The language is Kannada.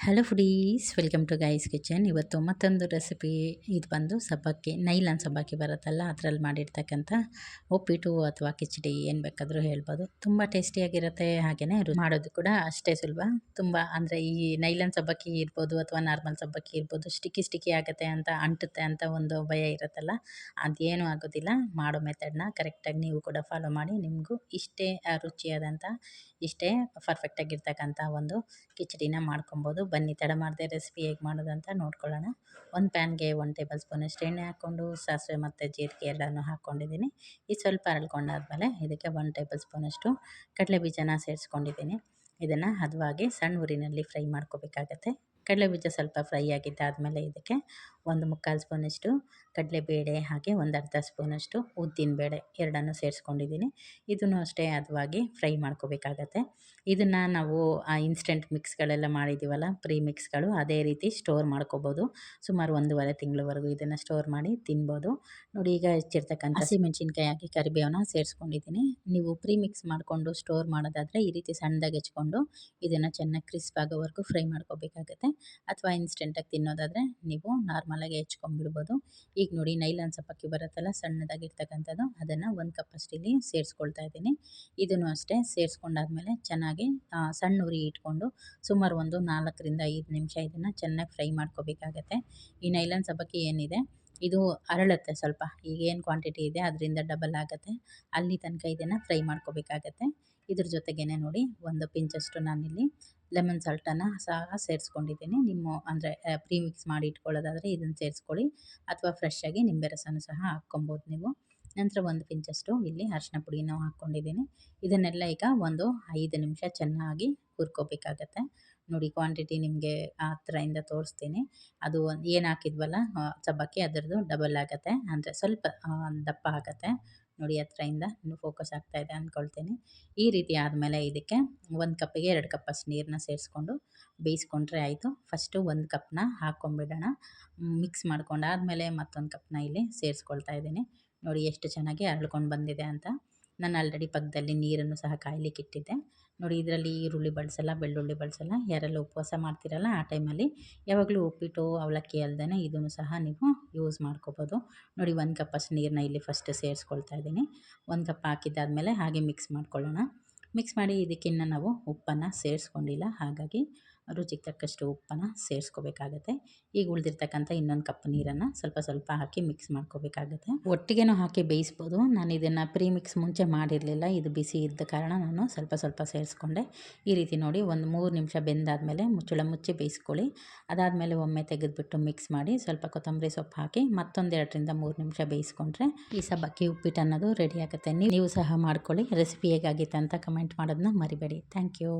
Hello foodies, welcome to guys kitchen. ಇವತ್ತು ಮತ್ತೊಂದು ರೆಸಿಪಿ. ಇದು ಬಂದು ಸಬ್ಬಕ್ಕಿ, ನೈಲಾನ್ ಸಬ್ಬಕ್ಕಿ ಬರುತ್ತಲ್ಲ ಅದರಲ್ಲಿ ಮಾಡಿರ್ತಕ್ಕಂಥ ಉಪ್ಪಿಟ್ಟು ಅಥವಾ ಕಿಚಡಿ ಏನು ಬೇಕಾದರೂ ಹೇಳ್ಬೋದು. ತುಂಬ ಟೇಸ್ಟಿಯಾಗಿರುತ್ತೆ, ಹಾಗೆಯೇ ಮಾಡೋದು ಕೂಡ ಅಷ್ಟೇ ಸುಲಭ. ತುಂಬ ಅಂದರೆ ಈ ನೈಲಾನ್ ಸಬ್ಬಕ್ಕಿ ಇರ್ಬೋದು ಅಥವಾ ನಾರ್ಮಲ್ ಸಬ್ಬಕ್ಕಿ ಇರ್ಬೋದು, ಸ್ಟಿಕ್ಕಿ ಆಗುತ್ತೆ ಅಂತ, ಅಂಟುತ್ತೆ ಅಂತ ಒಂದು ಭಯ ಇರುತ್ತಲ್ಲ, ಅದೇನೂ ಆಗೋದಿಲ್ಲ. ಮಾಡೋ ಮೆಥಡ್ನ ಕರೆಕ್ಟಾಗಿ ನೀವು ಕೂಡ ಫಾಲೋ ಮಾಡಿ, ನಿಮಗೂ ಇಷ್ಟೇ ರುಚಿಯಾದಂಥ, ಇಷ್ಟೇ ಪರ್ಫೆಕ್ಟಾಗಿರ್ತಕ್ಕಂಥ ಒಂದು ಕಿಚಡಿನ ಮಾಡ್ಕೊಬೋದು. ಬನ್ನಿ ತಡ ಮಾಡದೆ ರೆಸಿಪಿ ಹೇಗೆ ಮಾಡೋದಂತ ನೋಡ್ಕೊಳ್ಳೋಣ. ಒಂದು ಪ್ಯಾನ್ಗೆ 1 ಟೇಬಲ್ ಸ್ಪೂನಷ್ಟು ಎಣ್ಣೆ ಹಾಕ್ಕೊಂಡು, ಸಾಸಿವೆ ಮತ್ತು ಜೀರಿಗೆ ಎಲ್ಲನೂ ಹಾಕ್ಕೊಂಡಿದ್ದೀನಿ. ಇದು ಸ್ವಲ್ಪ ಅರಳ್ಕೊಂಡಾದ್ಮೇಲೆ ಇದಕ್ಕೆ 1 ಟೇಬಲ್ ಸ್ಪೂನಷ್ಟು ಕಡಲೆ ಬೀಜನ ಸೇರಿಸ್ಕೊಂಡಿದ್ದೀನಿ. ಇದನ್ನು ಹದವಾಗಿ ಸಣ್ಣ ಉರಿನಲ್ಲಿ ಫ್ರೈ ಮಾಡ್ಕೋಬೇಕಾಗತ್ತೆ. ಕಡಲೆಬೀಜ ಸ್ವಲ್ಪ ಫ್ರೈ ಆಗಿದ್ದಾದಮೇಲೆ ಇದಕ್ಕೆ 1/4 ಸ್ಪೂನಷ್ಟು ಕಡಲೆಬೇಳೆ, ಹಾಗೆ 1/2 ಸ್ಪೂನಷ್ಟು ಉದ್ದಿನಬೇಳೆ ಎರಡನ್ನೂ ಸೇರಿಸ್ಕೊಂಡಿದ್ದೀನಿ. ಇದನ್ನು ಅಷ್ಟೇ ಹದವಾಗಿ ಫ್ರೈ ಮಾಡ್ಕೋಬೇಕಾಗತ್ತೆ. ಇದನ್ನು ನಾವು ಇನ್ಸ್ಟೆಂಟ್ ಮಿಕ್ಸ್ಗಳೆಲ್ಲ ಮಾಡಿದ್ದೀವಲ್ಲ, ಪ್ರೀ ಮಿಕ್ಸ್ಗಳು, ಅದೇ ರೀತಿ ಸ್ಟೋರ್ ಮಾಡ್ಕೋಬೋದು. ಸುಮಾರು 1.5 ತಿಂಗಳವರೆಗೂ ಇದನ್ನು ಸ್ಟೋರ್ ಮಾಡಿ ತಿನ್ಬೋದು. ನೋಡಿ, ಈಗ ಹೆಚ್ಚಿರ್ತಕ್ಕಂಥ ಹಸಿಮೆಣಸಿನ್ಕಾಯಿ ಹಾಕಿ ಕರಿಬೇವನ್ನ ಸೇರಿಸ್ಕೊಂಡಿದ್ದೀನಿ. ನೀವು ಪ್ರೀ ಮಿಕ್ಸ್ ಮಾಡಿಕೊಂಡು ಸ್ಟೋರ್ ಮಾಡೋದಾದರೆ ಈ ರೀತಿ ಸಣ್ಣದಾಗಿ ಹೆಚ್ಕೊಂಡು ಇದನ್ನು ಚೆನ್ನಾಗಿ ಕ್ರಿಸ್ಪ್ ಆಗೋವರೆಗೂ ಫ್ರೈ ಮಾಡ್ಕೋಬೇಕಾಗತ್ತೆ. ಅಥವಾ ಇನ್ಸ್ಟೆಂಟಾಗಿ ತಿನ್ನೋದಾದರೆ ನೀವು ನಾರ್ಮಲಾಗಿ ಹೆಚ್ಕೊಂಡ್ಬಿಡ್ಬೋದು. ಈಗ ನೋಡಿ, ನೈಲಾನ್ ಸಬ್ಬಕ್ಕಿ ಬರುತ್ತಲ್ಲ ಸಣ್ಣದಾಗಿರ್ತಕ್ಕಂಥದ್ದು, ಅದನ್ನು 1 ಕಪ್ಪಷ್ಟು ಇಲ್ಲಿ ಸೇರಿಸ್ಕೊಳ್ತಾ ಇದ್ದೀನಿ. ಇದನ್ನು ಅಷ್ಟೇ ಸೇರಿಸ್ಕೊಂಡಾದ್ಮೇಲೆ ಚೆನ್ನಾಗಿ ಸಣ್ಣ ಉರಿ ಇಟ್ಕೊಂಡು ಸುಮಾರು ಒಂದು 4ರಿಂದ 5 ನಿಮಿಷ ಇದನ್ನು ಚೆನ್ನಾಗಿ ಫ್ರೈ ಮಾಡ್ಕೋಬೇಕಾಗತ್ತೆ. ಈ ನೈಲಾನ್ ಸಬ್ಬಕ್ಕಿ ಏನಿದೆ ಇದು ಅರಳುತ್ತೆ ಸ್ವಲ್ಪ, ಈಗೇನು ಕ್ವಾಂಟಿಟಿ ಇದೆ ಅದರಿಂದ ಡಬಲ್ ಆಗುತ್ತೆ. ಅಲ್ಲಿ ತನಕ ಇದನ್ನು ಫ್ರೈ ಮಾಡ್ಕೋಬೇಕಾಗತ್ತೆ. ಇದ್ರ ಜೊತೆಗೇ ನೋಡಿ, ಒಂದು ಪಿಂಚಷ್ಟು ನಾನಿಲ್ಲಿ ಲೆಮನ್ ಸಾಲ್ಟನ್ನು ಸಹ ಸೇರಿಸ್ಕೊಂಡಿದ್ದೀನಿ. ನಿಮ್ಮ ಅಂದರೆ ಪ್ರೀ ಮಿಕ್ಸ್ ಮಾಡಿ ಇಟ್ಕೊಳ್ಳೋದಾದರೆ ಇದನ್ನು ಸೇರಿಸ್ಕೊಳ್ಳಿ, ಅಥವಾ ಫ್ರೆಶ್ಶಾಗಿ ನಿಂಬೆ ರಸನೂ ಸಹ ಹಾಕ್ಕೊಬೋದು ನೀವು. ನಂತರ 1 ಪಿಂಚಷ್ಟು ಇಲ್ಲಿ ಅರಿಶಿನ ಪುಡಿನೂ ಹಾಕ್ಕೊಂಡಿದ್ದೀನಿ. ಇದನ್ನೆಲ್ಲ ಈಗ ಒಂದು 5 ನಿಮಿಷ ಚೆನ್ನಾಗಿ ಹುರ್ಕೋಬೇಕಾಗತ್ತೆ. ನೋಡಿ, ಕ್ವಾಂಟಿಟಿ ನಿಮಗೆ ಹತ್ರದಿಂದ ತೋರಿಸ್ತೀನಿ. ಅದು ಏನು ಹಾಕಿದ್ವಲ್ಲ ಸಬ್ಬಕ್ಕಿ, ಅದರದ್ದು ಡಬಲ್ ಆಗುತ್ತೆ, ಅಂದರೆ ಸ್ವಲ್ಪ ದಪ್ಪ ಆಗುತ್ತೆ. ನೋಡಿ, ಹತ್ರದಿಂದ ಇನ್ನೂ ಫೋಕಸ್ ಆಗ್ತಾಯಿದೆ ಅಂದ್ಕೊಳ್ತೀನಿ. ಈ ರೀತಿ ಆದಮೇಲೆ ಇದಕ್ಕೆ 1 ಕಪ್ಪಿಗೆ 2 ಕಪ್ಪಷ್ಟು ನೀರನ್ನ ಸೇರಿಸ್ಕೊಂಡು ಬೇಯಿಸ್ಕೊಂಡ್ರೆ ಆಯಿತು. ಫಸ್ಟು 1 ಕಪ್ನ ಹಾಕ್ಕೊಂಬಿಡೋಣ. ಮಿಕ್ಸ್ ಮಾಡ್ಕೊಂಡಾದಮೇಲೆ ಮತ್ತೊಂದು ಕಪ್ನ ಇಲ್ಲಿ ಸೇರಿಸ್ಕೊಳ್ತಾ ಇದ್ದೀನಿ. ನೋಡಿ ಎಷ್ಟು ಚೆನ್ನಾಗಿ ಅರಳ್ಕೊಂಡು ಬಂದಿದೆ ಅಂತ. ನಾನು ಆಲ್ರೆಡಿ ಪಕ್ಕದಲ್ಲಿ ನೀರನ್ನು ಸಹ ಕಾಯ್ಲಿಕ್ಕೆ ಇಟ್ಟಿದ್ದೆ. ನೋಡಿ, ಇದರಲ್ಲಿ ಈರುಳ್ಳಿ ಬಳಸಲ್ಲ, ಬೆಳ್ಳುಳ್ಳಿ ಬಳಸಲ್ಲ. ಯಾರೆಲ್ಲ ಉಪವಾಸ ಮಾಡ್ತಿರಲ್ಲ ಆ ಟೈಮಲ್ಲಿ ಯಾವಾಗಲೂ ಉಪ್ಪಿಟ್ಟು ಅವಲಕ್ಕಿ ಅಲ್ಲದೇ ಇದನ್ನು ಸಹ ನೀವು ಯೂಸ್ ಮಾಡ್ಕೋಬೋದು. ನೋಡಿ, 1 ಕಪ್ಪಷ್ಟು ನೀರನ್ನ ಇಲ್ಲಿ ಫಸ್ಟ್ ಸೇರಿಸ್ಕೊಳ್ತಾ ಇದ್ದೀನಿ. 1 ಕಪ್ ಹಾಕಿದ್ದಾದಮೇಲೆ ಹಾಗೆ ಮಿಕ್ಸ್ ಮಾಡ್ಕೊಳ್ಳೋಣ. ಮಿಕ್ಸ್ ಮಾಡಿ ಇದಕ್ಕಿನ್ನು ನಾವು ಉಪ್ಪನ್ನು ಸೇರಿಸ್ಕೊಂಡಿಲ್ಲ, ಹಾಗಾಗಿ ರುಚಿಗೆ ತಕ್ಕಷ್ಟು ಉಪ್ಪನ್ನು ಸೇರಿಸ್ಕೋಬೇಕಾಗತ್ತೆ. ಈಗ ಉಳಿದಿರ್ತಕ್ಕಂಥ ಇನ್ನೊಂದು ಕಪ್ ನೀರನ್ನು ಸ್ವಲ್ಪ ಹಾಕಿ ಮಿಕ್ಸ್ ಮಾಡ್ಕೋಬೇಕಾಗತ್ತೆ. ಒಟ್ಟಿಗೆನೂ ಹಾಕಿ ಬೇಯಿಸ್ಬೋದು. ನಾನು ಇದನ್ನು ಪ್ರೀ ಮಿಕ್ಸ್ ಮುಂಚೆ ಮಾಡಿರಲಿಲ್ಲ, ಇದು ಬಿಸಿ ಇದ್ದ ಕಾರಣ ನಾನು ಸ್ವಲ್ಪ ಸೇರಿಸ್ಕೊಂಡೆ. ಈ ರೀತಿ ನೋಡಿ, ಒಂದು 3 ನಿಮಿಷ ಬೆಂದಾದಮೇಲೆ ಮುಚ್ಚಳ ಮುಚ್ಚಿ ಬೇಯಿಸ್ಕೊಳ್ಳಿ. ಅದಾದಮೇಲೆ ಒಮ್ಮೆ ತೆಗೆದುಬಿಟ್ಟು ಮಿಕ್ಸ್ ಮಾಡಿ ಸ್ವಲ್ಪ ಕೊತ್ತಂಬರಿ ಸೊಪ್ಪು ಹಾಕಿ ಮತ್ತೊಂದು 2ರಿಂದ 3 ನಿಮಿಷ ಬೇಯಿಸ್ಕೊಂಡ್ರೆ ಈ ಸಬ್ಬಕ್ಕಿ ಉಪ್ಪಿಟ್ಟು ಅನ್ನೋದು ರೆಡಿ ಆಗುತ್ತೆ. ನೀವು ಸಹ ಮಾಡ್ಕೊಳ್ಳಿ. ರೆಸಿಪಿ ಹೇಗಾಗಿತ್ತು ಅಂತ ಕಮೆಂಟ್ ಮಾಡೋದನ್ನ ಮರಿಬೇಡಿ. Thank you.